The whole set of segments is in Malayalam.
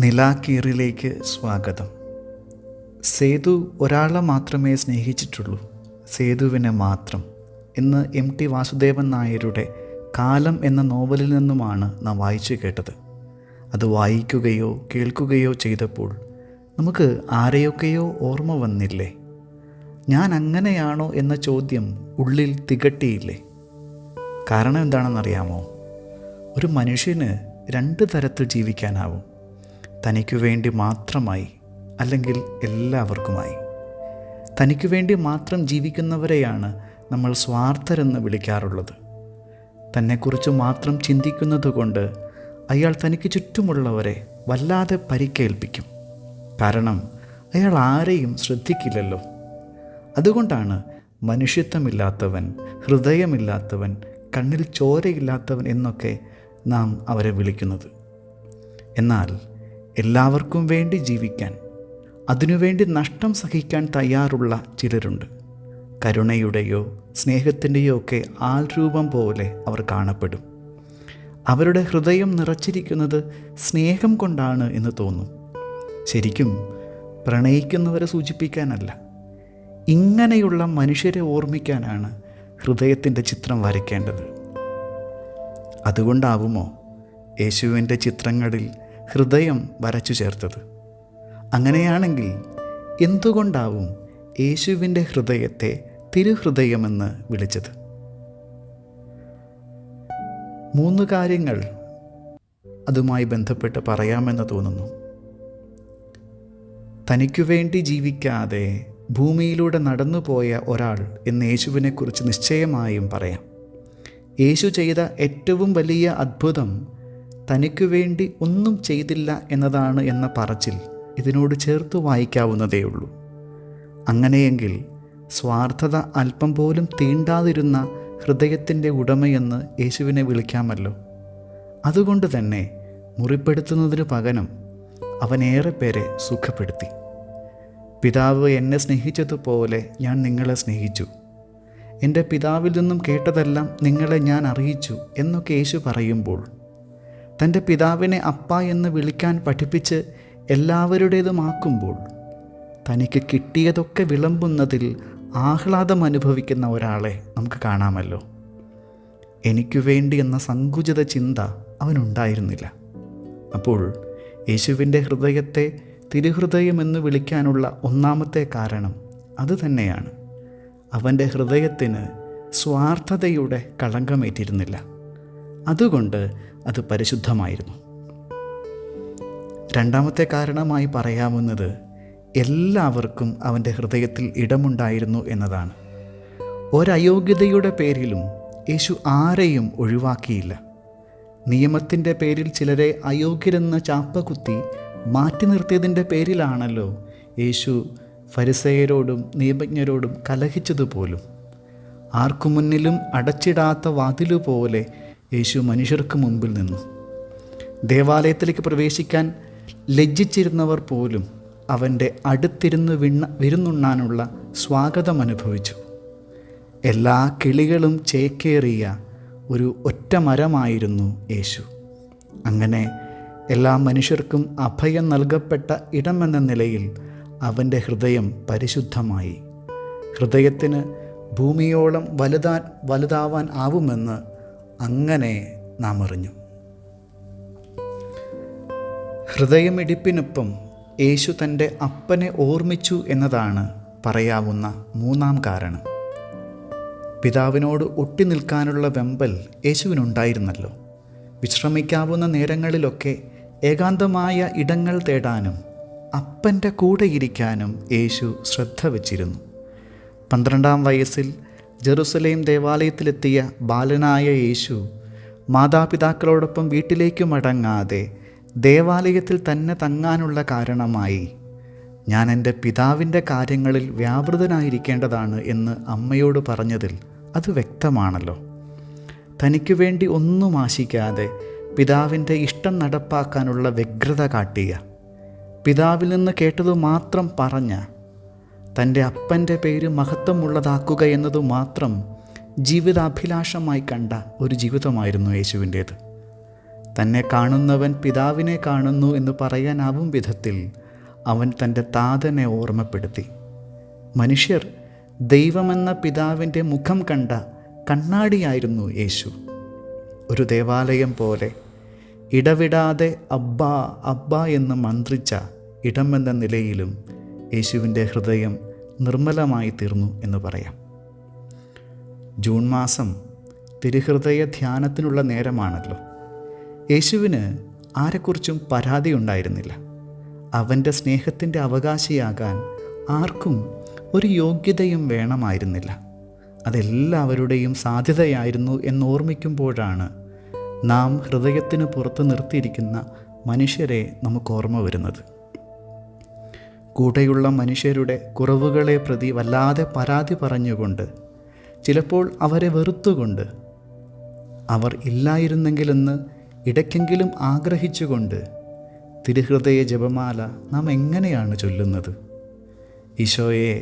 നിലാക്കീറിലേക്ക് സ്വാഗതം. സേതു ഒരാളെ മാത്രമേ സ്നേഹിച്ചിട്ടുള്ളൂ, സേതുവിനെ മാത്രം എന്ന് MT വാസുദേവൻ നായരുടെ കാലം എന്ന നോവലിൽ നിന്നുമാണ് നാം വായിച്ചു കേട്ടത്. അത് വായിക്കുകയോ കേൾക്കുകയോ ചെയ്തപ്പോൾ നമുക്ക് ആരെയൊക്കെയോ ഓർമ്മ വന്നില്ലേ? ഞാൻ അങ്ങനെയാണോ എന്ന ചോദ്യം ഉള്ളിൽ തികട്ടിയില്ലേ? കാരണം എന്താണെന്നറിയാമോ? ഒരു മനുഷ്യന് രണ്ട് തരത്തിൽ ജീവിക്കാനാവും. തനിക്കു വേണ്ടി മാത്രമായി, അല്ലെങ്കിൽ എല്ലാവർക്കുമായി. തനിക്കു വേണ്ടി മാത്രം ജീവിക്കുന്നവരെയാണ് നമ്മൾ സ്വാർത്ഥരെന്ന് വിളിക്കാറുള്ളത്. തന്നെക്കുറിച്ച് മാത്രം ചിന്തിക്കുന്നത് കൊണ്ട് അയാൾ തനിക്ക് ചുറ്റുമുള്ളവരെ വല്ലാതെ പരിക്കേൽപ്പിക്കും. കാരണം അയാൾ ആരെയും ശ്രദ്ധിക്കില്ലല്ലോ. അതുകൊണ്ടാണ് മനുഷ്യത്വമില്ലാത്തവൻ, ഹൃദയമില്ലാത്തവൻ, കണ്ണിൽ ചോരയില്ലാത്തവൻ എന്നൊക്കെ നാം അവരെ വിളിക്കുന്നത്. എന്നാൽ എല്ലാവർക്കും വേണ്ടി ജീവിക്കാൻ, അതിനുവേണ്ടി നഷ്ടം സഹിക്കാൻ തയ്യാറുള്ള ചിലരുണ്ട്. കരുണയുടെയോ സ്നേഹത്തിൻ്റെയോ ഒക്കെ ആൾരൂപം പോലെ അവർ കാണപ്പെടും. അവരുടെ ഹൃദയം നിറച്ചിരിക്കുന്നത് സ്നേഹം കൊണ്ടാണ് എന്ന് തോന്നും. ശരിക്കും പ്രണയിക്കുന്നവരെ സൂചിപ്പിക്കാനല്ല. ഇങ്ങനെയുള്ള മനുഷ്യരെ ഓർമ്മിക്കാനാണ് ഹൃദയത്തിൻ്റെ ചിത്രം വരയ്ക്കേണ്ടത്. അതുകൊണ്ടാവുമോ യേശുവിൻ്റെ ചിത്രങ്ങളിൽ ഹൃദയം വരച്ചു ചേർത്തത്? അങ്ങനെയാണെങ്കിൽ എന്തുകൊണ്ടാവും യേശുവിൻ്റെ ഹൃദയത്തെ തിരുഹൃദയമെന്ന് വിളിച്ചത്? 3 കാര്യങ്ങൾ അതുമായി ബന്ധപ്പെട്ട് പറയാമെന്ന് തോന്നുന്നു. തനിക്കു വേണ്ടി ജീവിക്കാതെ ഭൂമിയിലൂടെ നടന്നുപോയ ഒരാൾ എന്ന് യേശുവിനെക്കുറിച്ച് നിശ്ചയമായും പറയാം. യേശു ചെയ്ത ഏറ്റവും വലിയ അത്ഭുതം തനിക്കു വേണ്ടി ഒന്നും ചെയ്തില്ല എന്നതാണ് എന്ന പറച്ചിൽ ഇതിനോട് ചേർത്ത് വായിക്കാവുന്നതേയുള്ളൂ. അങ്ങനെയെങ്കിൽ സ്വാർത്ഥത അല്പം പോലും തീണ്ടാതിരുന്ന ഹൃദയത്തിൻ്റെ ഉടമയെന്ന് യേശുവിനെ വിളിക്കാമല്ലോ. അതുകൊണ്ട് തന്നെ മുറിപ്പെടുത്തുന്നതിന് പകരം അവനേറെ പേരെ സുഖപ്പെടുത്തി. പിതാവ് എന്നെ സ്നേഹിച്ചതുപോലെ ഞാൻ നിങ്ങളെ സ്നേഹിച്ചു, എൻ്റെ പിതാവിൽ നിന്നും കേട്ടതെല്ലാം നിങ്ങളെ ഞാൻ അറിയിച്ചു എന്നൊക്കെ യേശു പറയുമ്പോൾ, തൻ്റെ പിതാവിനെ അപ്പ എന്ന് വിളിക്കാൻ പഠിപ്പിച്ച് എല്ലാവരുടേതുമാക്കുമ്പോൾ, തനിക്ക് കിട്ടിയതൊക്കെ വിളമ്പുന്നതിൽ ആഹ്ലാദം അനുഭവിക്കുന്ന ഒരാളെ നമുക്ക് കാണാമല്ലോ. എനിക്കു വേണ്ടി എന്ന സങ്കുചിത ചിന്ത അവനുണ്ടായിരുന്നില്ല. അപ്പോൾ യേശുവിൻ്റെ ഹൃദയത്തെ തിരുഹൃദയമെന്ന് വിളിക്കാനുള്ള ഒന്നാമത്തെ കാരണം അതുതന്നെയാണ്. അവൻ്റെ ഹൃദയത്തിന് സ്വാർത്ഥതയുടെ കളങ്കമേറ്റിരുന്നില്ല. അതുകൊണ്ട് അത് പരിശുദ്ധമായിരുന്നു. രണ്ടാമത്തെ കാരണമായി പറയാവുന്നത് എല്ലാവർക്കും അവൻ്റെ ഹൃദയത്തിൽ ഇടമുണ്ടായിരുന്നു എന്നതാണ്. ഒരയോഗ്യതയുടെ പേരിലും യേശു ആരെയും ഒഴിവാക്കിയില്ല. നിയമത്തിൻ്റെ പേരിൽ ചിലരെ അയോഗ്യരെന്ന് ചാപ്പകുത്തി മാറ്റി നിർത്തിയതിൻ്റെ പേരിലാണല്ലോ യേശു ഫരിസേയരോടും നിയമജ്ഞരോടും കലഹിച്ചതുപോലും. ആർക്കു മുന്നിലും അടച്ചിടാത്ത വാതിലുപോലെ യേശു മനുഷ്യർക്ക് മുമ്പിൽ നിന്നു. ദേവാലയത്തിലേക്ക് പ്രവേശിക്കാൻ ലജ്ജിച്ചിരുന്നവർ പോലും അവൻ്റെ അടുത്തിരുന്ന് വിരുന്നുണ്ണാനുള്ള സ്വാഗതം അനുഭവിച്ചു. എല്ലാ കിളികളും ചേക്കേറിയ ഒരു ഒറ്റ മരമായിരുന്നു യേശു. അങ്ങനെ എല്ലാ മനുഷ്യർക്കും അഭയം നൽകപ്പെട്ട ഇടമെന്ന നിലയിൽ അവൻ്റെ ഹൃദയം പരിശുദ്ധമായി. ഹൃദയത്തിന് ഭൂമിയോളം വലുതാവാൻ ആവുമെന്ന് അങ്ങനെ നാം അറിഞ്ഞു. ഹൃദയമിടിപ്പിനൊപ്പം യേശു തൻ്റെ അപ്പനെ ഓർമ്മിച്ചു എന്നതാണ് പറയാവുന്ന മൂന്നാം കാരണം. പിതാവിനോട് ഒട്ടി നിൽക്കാനുള്ള വെമ്പൽ യേശുവിനുണ്ടായിരുന്നല്ലോ. വിശ്രമിക്കാവുന്ന നേരങ്ങളിലൊക്കെ ഏകാന്തമായ ഇടങ്ങൾ തേടാനും അപ്പൻ്റെ കൂടെ ഇരിക്കാനും യേശു ശ്രദ്ധ വച്ചിരുന്നു. 12-ാം വയസ്സിൽ ജെറുസലേം ദേവാലയത്തിലെത്തിയ ബാലനായ യേശു മാതാപിതാക്കളോടൊപ്പം വീട്ടിലേക്ക് മടങ്ങാതെ ദേവാലയത്തിൽ തന്നെ തങ്ങാനുള്ള കാരണമായി ഞാൻ എൻ്റെ പിതാവിൻ്റെ കാര്യങ്ങളിൽ വ്യാപൃതനായിരിക്കേണ്ടതാണ് എന്ന് അമ്മയോട് പറഞ്ഞതിൽ അത് വ്യക്തമാണല്ലോ. തനിക്കു വേണ്ടി ഒന്നും ആശിക്കാതെ പിതാവിൻ്റെ ഇഷ്ടം നടപ്പാക്കാനുള്ള വ്യഗ്രത കാട്ടിയ, പിതാവിൽ നിന്ന് കേട്ടതു മാത്രം പറഞ്ഞ, തൻ്റെ അപ്പൻ്റെ പേര് മഹത്വമുള്ളതാക്കുക എന്നതു മാത്രം ജീവിതാഭിലാഷമായി കണ്ട ഒരു ജീവിതമായിരുന്നു യേശുവിൻ്റേത്. തന്നെ കാണുന്നവൻ പിതാവിനെ കാണുന്നു എന്ന് പറയാനാവും വിധത്തിൽ അവൻ തൻ്റെ താതനെ ഓർമ്മപ്പെടുത്തി. മനുഷ്യർ ദൈവമെന്ന പിതാവിൻ്റെ മുഖം കണ്ട കണ്ണാടിയായിരുന്നു യേശു. ഒരു ദേവാലയം പോലെ ഇടവിടാതെ അബ്ബാ അബ്ബാ എന്ന് മന്ത്രിച്ച ഇടമെന്ന നിലയിലും യേശുവിൻ്റെ ഹൃദയം നിർമ്മലമായി തീർന്നു എന്ന് പറയാം. ജൂൺ മാസം തിരുഹൃദയ ധ്യാനത്തിനുള്ള നേരമാണല്ലോ. യേശുവിന് ആരെക്കുറിച്ചും പരാതി ഉണ്ടായിരുന്നില്ല. അവൻ്റെ സ്നേഹത്തിൻ്റെ അവകാശിയാകാൻ ആർക്കും ഒരു യോഗ്യതയും വേണമായിരുന്നില്ല. അതെല്ലാവരുടെയും സാധ്യതയായിരുന്നു എന്നോർമ്മിക്കുമ്പോഴാണ് നാം ഹൃദയത്തിന് പുറത്ത് നിർത്തിയിരിക്കുന്ന മനുഷ്യരെ നമുക്ക് ഓർമ്മ വരുന്നത്. കൂടെയുള്ള മനുഷ്യരുടെ കുറവുകളെ പ്രതി വല്ലാതെ പരാതി പറഞ്ഞുകൊണ്ട്, ചിലപ്പോൾ അവരെ വെറുത്തുകൊണ്ട്, അവർ ഇല്ലായിരുന്നെങ്കിലെന്ന് ഇടയ്ക്കെങ്കിലും ആഗ്രഹിച്ചുകൊണ്ട് തിരുഹൃദയ ജപമാല നാം എങ്ങനെയാണ് ചൊല്ലുന്നത്? ഈശോയെ,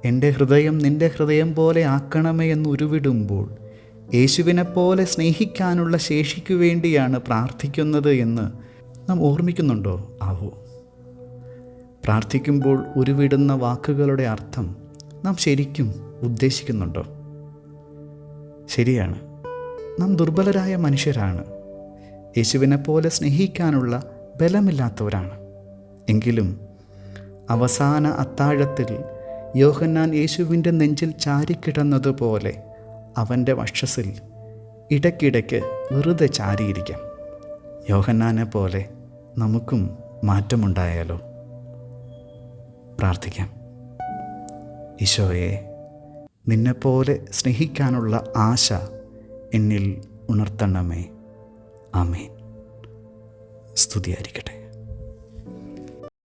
എൻ്റെ ഹൃദയം നിൻ്റെ ഹൃദയം പോലെ ആക്കണമേ എന്ന് ഉരുവിടുമ്പോൾ യേശുവിനെപ്പോലെ സ്നേഹിക്കാനുള്ള ശേഷിക്കു വേണ്ടിയാണ് പ്രാർത്ഥിക്കുന്നത് എന്ന് നാം ഓർമ്മിക്കുന്നുണ്ടോ ആവോ? പ്രാർത്ഥിക്കുമ്പോൾ ഉരുവിടുന്ന വാക്കുകളുടെ അർത്ഥം നാം ശരിക്കും ഉദ്ദേശിക്കുന്നുണ്ടോ? ശരിയാണ്, നാം ദുർബലരായ മനുഷ്യരാണ്. യേശുവിനെപ്പോലെ സ്നേഹിക്കാനുള്ള ബലമില്ലാത്തവരാണ്. എങ്കിലും അവസാന അത്താഴത്തിൽ യോഹന്നാൻ യേശുവിൻ്റെ നെഞ്ചിൽ ചാരിക്കിടന്നതുപോലെ അവൻ്റെ വക്ഷസ്സിൽ ഇടയ്ക്കിടയ്ക്ക് വെറുതെ ചാരിയിരിക്കാം. യോഹന്നാനെ പോലെ നമുക്കും മാറ്റമുണ്ടായാലോ? പ്രാർത്ഥിക്കാം. ഈശോയെ, നിന്നെപ്പോലെ സ്നേഹിക്കാനുള്ള ആശ എന്നിൽ ഉണർത്തണമേ. ആമേൻ. സ്തുതിയായിരിക്കട്ടെ.